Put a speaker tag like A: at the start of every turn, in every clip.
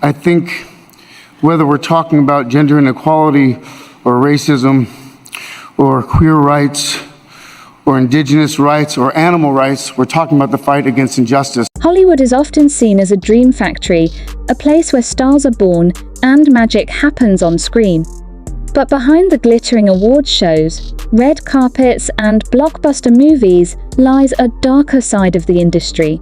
A: I think whether we're talking about gender inequality or racism or queer rights or indigenous rights or animal rights, we're talking about the fight against injustice.
B: Hollywood is often seen as a dream factory, a place where stars are born and magic happens on screen. But behind the glittering awards shows, red carpets, and blockbuster movies lies a darker side of the industry.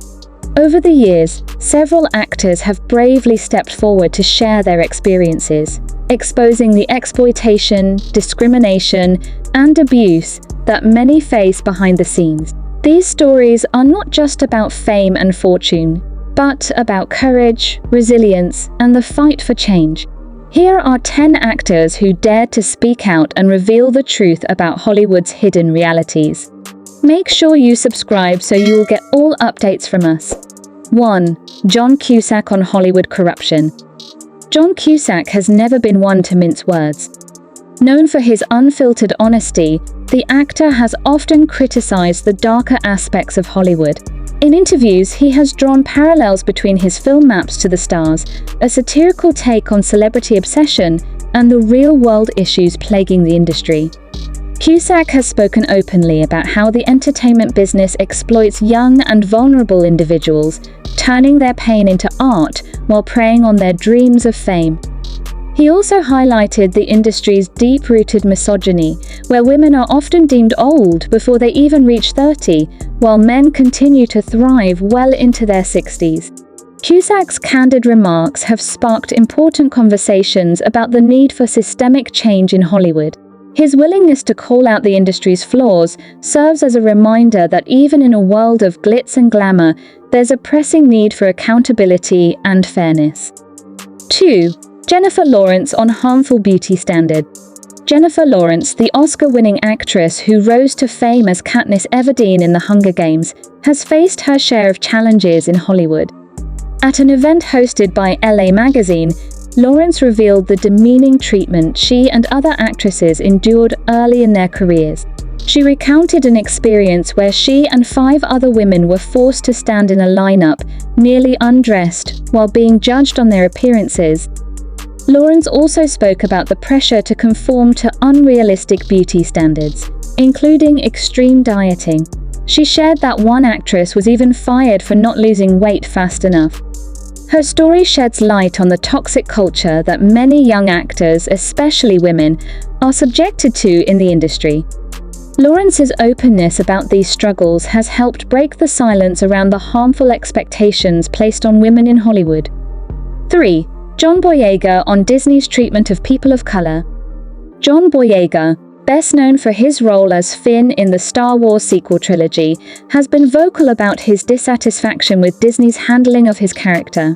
B: Over the years, several actors have bravely stepped forward to share their experiences, exposing the exploitation, discrimination, and abuse that many face behind the scenes. These stories are not just about fame and fortune, but about courage, resilience, and the fight for change. Here are 10 actors who dared to speak out and reveal the truth about Hollywood's hidden realities. Make sure you subscribe so you will get all updates from us. 1. John Cusack on Hollywood corruption. John Cusack has never been one to mince words. Known for his unfiltered honesty, the actor has often criticized the darker aspects of Hollywood. In interviews, he has drawn parallels between his film Maps to the Stars, a satirical take on celebrity obsession, and the real-world issues plaguing the industry. Cusack has spoken openly about how the entertainment business exploits young and vulnerable individuals, turning their pain into art while preying on their dreams of fame. He also highlighted the industry's deep-rooted misogyny, where women are often deemed old before they even reach 30, while men continue to thrive well into their 60s. Cusack's candid remarks have sparked important conversations about the need for systemic change in Hollywood. His willingness to call out the industry's flaws serves as a reminder that even in a world of glitz and glamour, there's a pressing need for accountability and fairness. 2. Jennifer Lawrence on harmful beauty standard. Jennifer Lawrence, the Oscar-winning actress who rose to fame as Katniss Everdeen in The Hunger Games, has faced her share of challenges in Hollywood. At an event hosted by LA Magazine, Lawrence revealed the demeaning treatment she and other actresses endured early in their careers. She recounted an experience where she and 5 other women were forced to stand in a lineup, nearly undressed, while being judged on their appearances. Lawrence also spoke about the pressure to conform to unrealistic beauty standards, including extreme dieting. She shared that one actress was even fired for not losing weight fast enough. Her story sheds light on the toxic culture that many young actors, especially women, are subjected to in the industry. Lawrence's openness about these struggles has helped break the silence around the harmful expectations placed on women in Hollywood. 3. John Boyega on Disney's treatment of people of color. John Boyega, best known for his role as Finn in the Star Wars sequel trilogy, has been vocal about his dissatisfaction with Disney's handling of his character.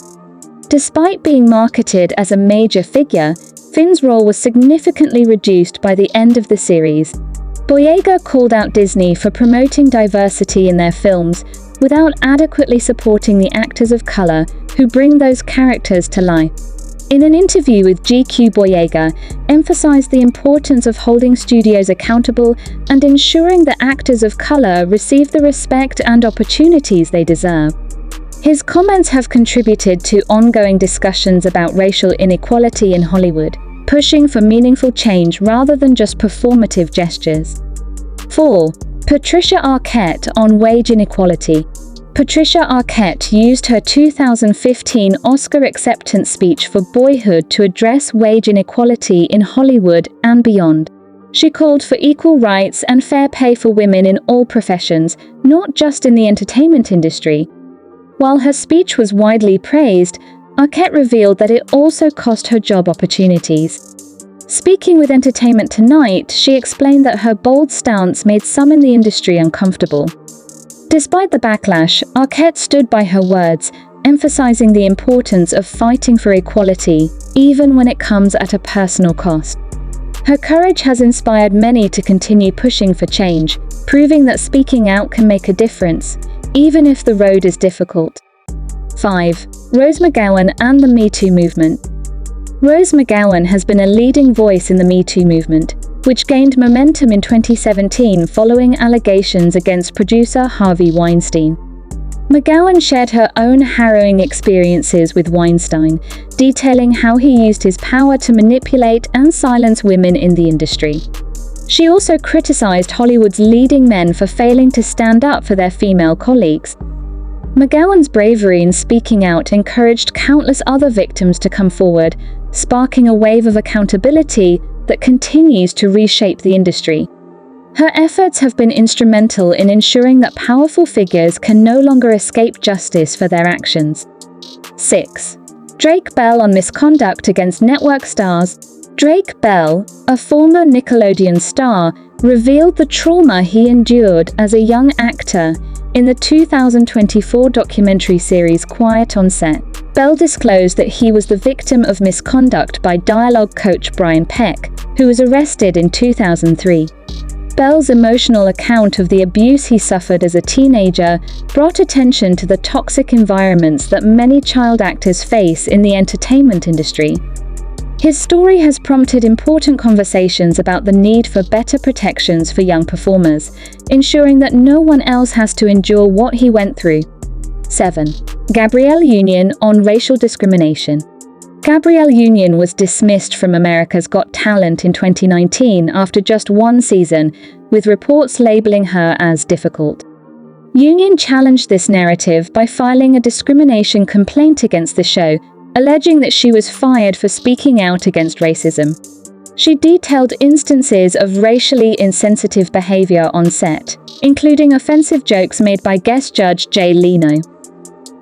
B: Despite being marketed as a major figure, Finn's role was significantly reduced by the end of the series. Boyega called out Disney for promoting diversity in their films without adequately supporting the actors of color who bring those characters to life. In an interview with GQ, Boyega emphasized the importance of holding studios accountable and ensuring that actors of color receive the respect and opportunities they deserve. His comments have contributed to ongoing discussions about racial inequality in Hollywood, pushing for meaningful change rather than just performative gestures. 4. Patricia Arquette on wage inequality. Patricia Arquette used her 2015 Oscar acceptance speech for Boyhood to address wage inequality in Hollywood and beyond. She called for equal rights and fair pay for women in all professions, not just in the entertainment industry. While her speech was widely praised, Arquette revealed that it also cost her job opportunities. Speaking with Entertainment Tonight, she explained that her bold stance made some in the industry uncomfortable. Despite the backlash, Arquette stood by her words, emphasizing the importance of fighting for equality, even when it comes at a personal cost. Her courage has inspired many to continue pushing for change, proving that speaking out can make a difference, even if the road is difficult. 5. Rose McGowan and the Me Too movement. Rose McGowan has been a leading voice in the Me Too movement, which gained momentum in 2017 following allegations against producer Harvey Weinstein. McGowan shared her own harrowing experiences with Weinstein, detailing how he used his power to manipulate and silence women in the industry. She also criticized Hollywood's leading men for failing to stand up for their female colleagues. McGowan's bravery in speaking out encouraged countless other victims to come forward, sparking a wave of accountability that continues to reshape the industry. Her efforts have been instrumental in ensuring that powerful figures can no longer escape justice for their actions. 6. Drake Bell on misconduct against network stars. Drake Bell, a former Nickelodeon star, revealed the trauma he endured as a young actor in the 2024 documentary series Quiet on Set. Bell disclosed that he was the victim of misconduct by dialogue coach Brian Peck, who was arrested in 2003. Bell's emotional account of the abuse he suffered as a teenager brought attention to the toxic environments that many child actors face in the entertainment industry. His story has prompted important conversations about the need for better protections for young performers, ensuring that no one else has to endure what he went through. 7. Gabrielle Union on racial discrimination. Gabrielle Union was dismissed from America's Got Talent in 2019 after just one season, with reports labeling her as difficult. Union challenged this narrative by filing a discrimination complaint against the show, alleging that she was fired for speaking out against racism. She detailed instances of racially insensitive behavior on set, including offensive jokes made by guest judge Jay Leno.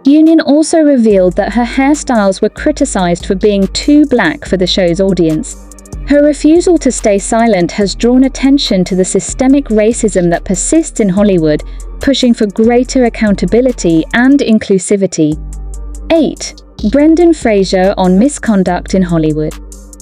B: Union also revealed that her hairstyles were criticized for being too black for the show's audience. Her refusal to stay silent has drawn attention to the systemic racism that persists in Hollywood, pushing for greater accountability and inclusivity. 8. Brendan Fraser on misconduct in Hollywood.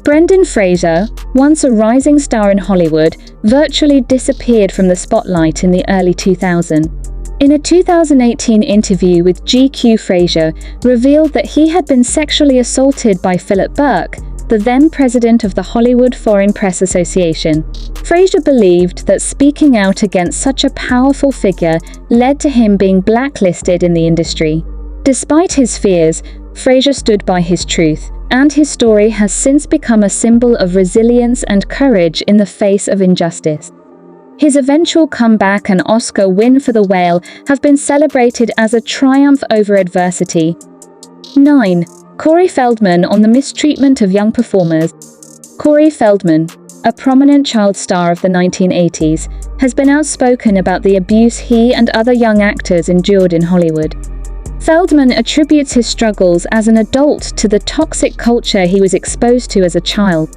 B: Brendan Fraser, once a rising star in Hollywood, virtually disappeared from the spotlight in the early 2000s. In a 2018 interview with GQ, Fraser revealed that he had been sexually assaulted by Philip Burke, the then president of the Hollywood Foreign Press Association. Fraser believed that speaking out against such a powerful figure led to him being blacklisted in the industry. Despite his fears, Fraser stood by his truth, and his story has since become a symbol of resilience and courage in the face of injustice. His eventual comeback and Oscar win for The Whale have been celebrated as a triumph over adversity. 9. Corey Feldman on the mistreatment of young performers. Corey Feldman, a prominent child star of the 1980s, has been outspoken about the abuse he and other young actors endured in Hollywood. Feldman attributes his struggles as an adult to the toxic culture he was exposed to as a child.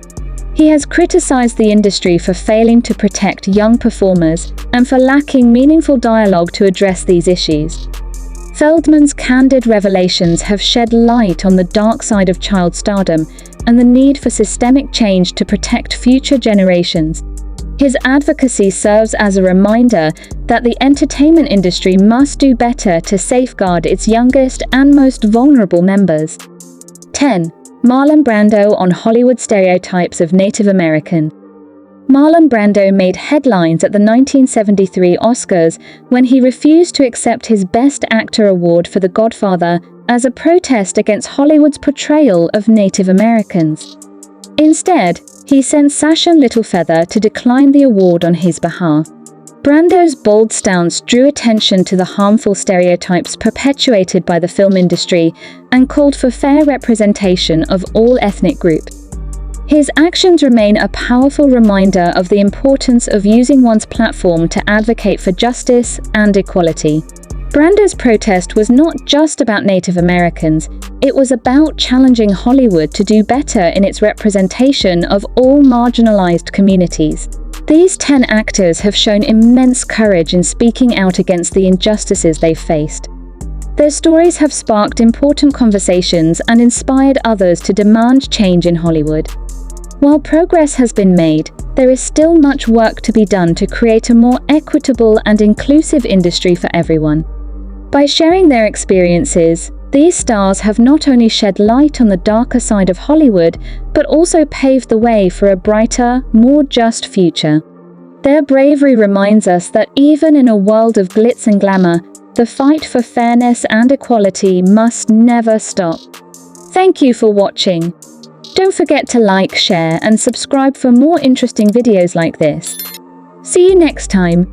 B: He has criticized the industry for failing to protect young performers and for lacking meaningful dialogue to address these issues. Feldman's candid revelations have shed light on the dark side of child stardom and the need for systemic change to protect future generations. His advocacy serves as a reminder that the entertainment industry must do better to safeguard its youngest and most vulnerable members. 10. Marlon Brando on Hollywood stereotypes of Native American. Marlon Brando made headlines at the 1973 Oscars when he refused to accept his Best Actor award for The Godfather as a protest against Hollywood's portrayal of Native Americans. Instead, he sent Sacha Littlefeather to decline the award on his behalf. Brando's bold stance drew attention to the harmful stereotypes perpetuated by the film industry and called for fair representation of all ethnic groups. His actions remain a powerful reminder of the importance of using one's platform to advocate for justice and equality. Brando's protest was not just about Native Americans, it was about challenging Hollywood to do better in its representation of all marginalized communities. These 10 actors have shown immense courage in speaking out against the injustices they've faced. Their stories have sparked important conversations and inspired others to demand change in Hollywood. While progress has been made, there is still much work to be done to create a more equitable and inclusive industry for everyone. By sharing their experiences, these stars have not only shed light on the darker side of Hollywood, but also paved the way for a brighter, more just future. Their bravery reminds us that even in a world of glitz and glamour, The fight for fairness and equality must never stop. Thank you for watching. Don't forget to like, share, and subscribe for more interesting videos like this. See you next time.